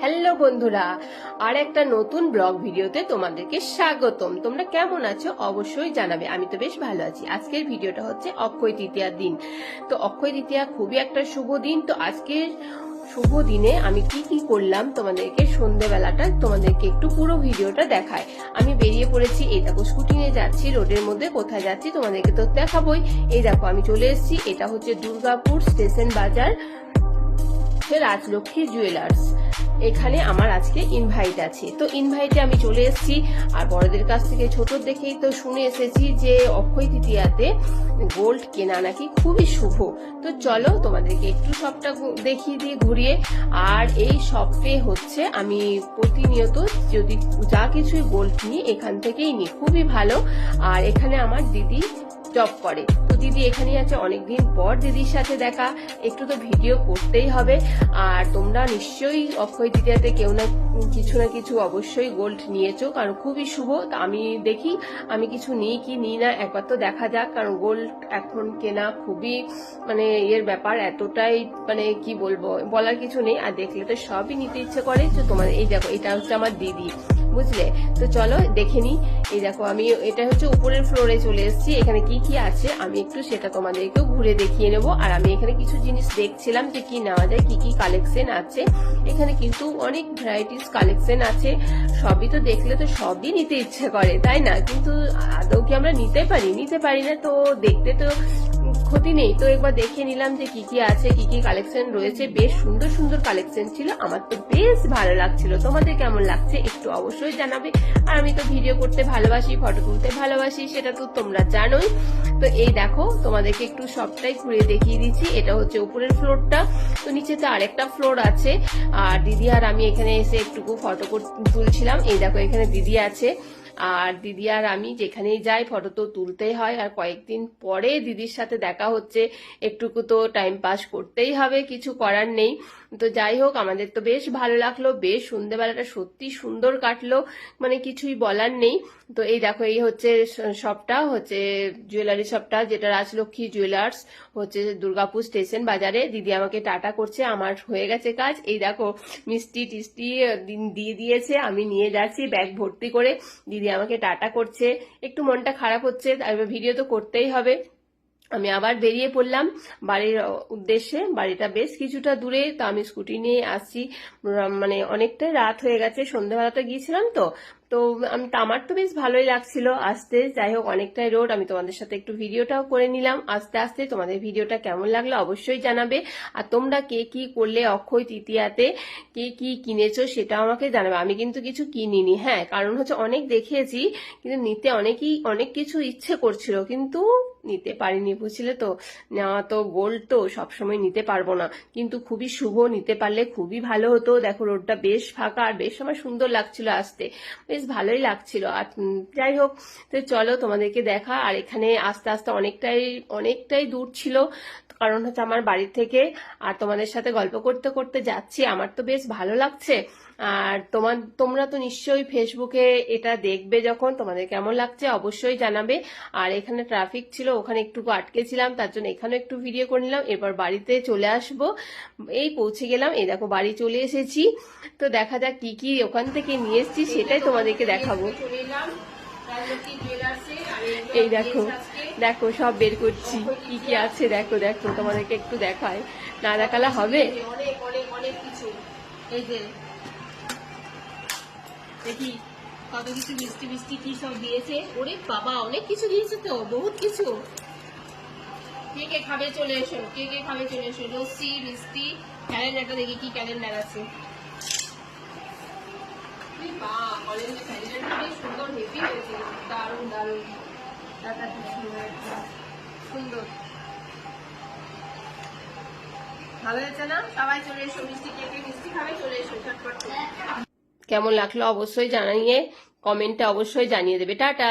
Hello বন্ধুরা, আর একটা নতুন ব্লগ ভিডিওতে তোমাদেরকে স্বাগতম। তোমরা কেমন আছো অবশ্যই জানাবে। আমি তো বেশ ভালো আছি। আজকের ভিডিওটা হচ্ছে অক্ষয় তৃতীয়ার দিন। তো অক্ষয় তৃতীয়া খুবই একটা শুভ দিন। তো আজকের শুভ দিনে আমি কি কি করলাম তোমাদেরকে সন্ধ্যেবেলাটা তোমাদেরকে একটু পুরো ভিডিওটা দেখায়। আমি বেরিয়ে পড়েছি, এই দেখো স্কুটি নিয়ে যাচ্ছি, রোডের মধ্যে কোথায় যাচ্ছি তোমাদেরকে তো দেখাবোই। এই দেখো আমি চলে এসেছি, এটা হচ্ছে দুর্গাপুর স্টেশন বাজার, রাজলক্ষ্মী জুয়েলার্স। এখানে আমার আজকে ইনভাইট আছে, তো ইনভাইটে আমি চলে এসেছি। আর বড়দের কাছ থেকে ছোট দেখেই তো শুনে এসেছি যে অক্ষয় তৃতীয়াতে গোল্ড কেনা নাকি খুবই শুভ। তো চলো তোমাদেরকে একটু সবটা দেখিয়ে দিয়ে ঘুরিয়ে। আর এই শপে হচ্ছে আমি প্রতিনিয়ত যদি যা কিছুই গোল্ড নিই এখান থেকেই নিই, খুবই ভালো। আর এখানে আমার দিদি জব করে, তো দিদি এখানেই আছে। অনেকদিন পর দিদির সাথে দেখা, একটু তো ভিডিও করতেই হবে। আর তোমরা নিশ্চয়ই অক্ষয় তৃতীয়াতে কেউ না কিছু অবশ্যই গোল্ড নিয়েছো, কারণ খুবই শুভ। তা আমি দেখি আমি কিছু নিই কি নিই না, একবার তো দেখা যাক। কারণ গোল্ড এখন কেনা খুবই মানে এর ব্যাপার, এতটাই মানে কি বলবো, বলার কিছু নেই। আর দেখলে তো সবই নিতে ইচ্ছে করে। তো তোমার এই দেখো, এটা হচ্ছে আমার দিদি, বুঝলে? তো চলো দেখে নি। এই দেখো আমি এটা হচ্ছে উপরের ফ্লোরে চলে এসেছি। এখানে কি কি আছে আমি একটু সেটা তোমাদেরকেও ঘুরে দেখিয়ে নেবো। আর আমি এখানে কিছু জিনিস দেখছিলাম যে কি নেওয়া যায়, কি কি কালেকশন আছে। এখানে কিন্তু অনেক ভ্যারাইটিস কালেকশন আছে। সবই তো দেখলে তো সবই নিতে ইচ্ছে করে, তাই না? কিন্তু আদৌ কি আমরা নিতে পারি না। তো দেখতে তো ক্ষতি নেই, তো একবার দেখে নিলাম যে কি কি আছে, কি কি কালেকশন রয়েছে। বেশ সুন্দর সুন্দর কালেকশন ছিল, আমার তো বেশ ভালো লাগছিল। তোমাদের কেমন লাগছে একটু অবশ্যই জানাবে। আর আমি তো ভিডিও করতে ভালোবাসি, ফটো তুলতে ভালোবাসি, সেটা তো তোমরা জানোই। তো এই দেখো তোমাদেরকে একটু সবটাই ঘুরে দেখিয়ে দিচ্ছি। এটা হচ্ছে উপরের ফ্লোরটা, তো নিচেতে আরেকটা ফ্লোর আছে। আর দিদি আর আমি এখানে এসে একটুকু ফটো তুলছিলাম। এই দেখো এখানে দিদি আছে। আর দিদি আর আমি যেখানেই যাই ফটো তো তুলতেই হয়। আর কয়েকদিন পরে দিদির সাথে দেখা হচ্ছে, একটুকু তো টাইম পাস করতেই হবে, কিছু করার নেই। তো যাই হোক, আমাদের তো বেশ ভালো লাগলো, বেশ সন্ধ্যেবেলাটা সত্যি সুন্দর কাটলো, মানে কিছুই বলার নেই। তো এই দেখো এই হচ্ছে শপটা, হচ্ছে জুয়েলারি শপটা, যেটা রাজলক্ষ্মী জুয়েলার্স, হচ্ছে দুর্গাপুর স্টেশন বাজারে। দিদি আমাকে টাটা করছে, আমার হয়ে গেছে কাজ। এই দেখো মিষ্টি টিষ্টি দিয়ে দিয়েছে, আমি নিয়ে যাচ্ছি ব্যাগ ভর্তি করে। দিদি আমাকে টাটা করছে, একটু মনটা খারাপ হচ্ছে, ভিডিও তো করতেই হবে। আমি আবার বেরিয়ে পড়লাম বাড়ির উদ্দেশ্যে। বাড়িটা বেশ কিছুটা দূরে, তো আমি স্কুটি নিয়ে আসছি। মানে অনেকটাই রাত হয়ে গেছে, সন্ধ্যাবেলাতে গিয়েছিলাম তো। তো আমার তো বেশ ভালোই লাগছিল আসতে। যাই হোক, অনেকটাই রোড, আমি তোমাদের সাথে একটু ভিডিওটাও করে নিলাম আস্তে আস্তে। তোমাদের ভিডিওটা কেমন লাগলো অবশ্যই জানাবে। আর তোমরা কে কি করলে অক্ষয় তৃতীয়াতে, কে কি কিনেছো সেটা আমাকে জানাবে। আমি কিন্তু কিছু কিনিনি, হ্যাঁ, কারণ হচ্ছে অনেক দেখেছি, কিন্তু নিতে অনেক কিছু ইচ্ছে করছিল, কিন্তু নিতে পারিনি, বুঝলে তো? নেওয়া তো গোল্ড তো সবসময় নিতে পারবো না, কিন্তু খুবই শুভ, নিতে পারলে খুবই ভালো হতো। দেখো রোডটা বেশ ফাঁকা, আর বেশ আমার সুন্দর লাগছিল আসতে, বেশ ভালোই লাগছিল। আর যাই হোক, তো চলো তোমাদেরকে দেখা। আর এখানে আস্তে আস্তে অনেকটাই দূর ছিল, কারণ হচ্ছে আমার বাড়ি থেকে। আর তোমাদের সাথে গল্প করতে করতে যাচ্ছি, আমার তো বেশ ভালো লাগছে। আর তোমরা তো নিশ্চয়ই ফেসবুকে এটা দেখবে, যখন তোমাদের কেমন লাগছে অবশ্যই জানাবে। আর এখানে ট্রাফিক ছিল, ওখানে একটু আটকেছিলাম, তার জন্য এখানে একটু ভিডিও করে নিলাম। এবার বাড়িতে চলে আসব, এই পৌঁছে গেলাম। এই দেখো বাড়ি চলে এসেছি। তো দেখা যাক কি কি ওখান থেকে নিয়ে এসেছি, সেটাই তোমাদেরকে দেখাবো। এই দেখো দেখো সব বের করছি, কি কি আছে দেখো দেখো, তোমাদেরকে একটু দেখায়, না দেখালে হবে? অনেক কিছু। এই যে দেখি কত কিছু মিষ্টি কি সব দিয়েছে। ওরে বাবা, অনেক কিছু দিয়েছে তো, বহুত কিছু। কে কে খাবে চলে এসো, লস্যি মিষ্টি। ক্যালেন্ডারটা দেখি কি ক্যালেন্ডার আছে। সুন্দর, হেভি হয়েছে, দারুণ সুন্দর, ভালো হয়েছে না? সবাই চলে এসো, মিষ্টি কে কে মিষ্টি খাবে চলে এসো ঝটপট। কেমন লাগলো অবশ্যই জানিয়ে কমেন্টে অবশ্যই জানিয়ে দেবে। টাটা।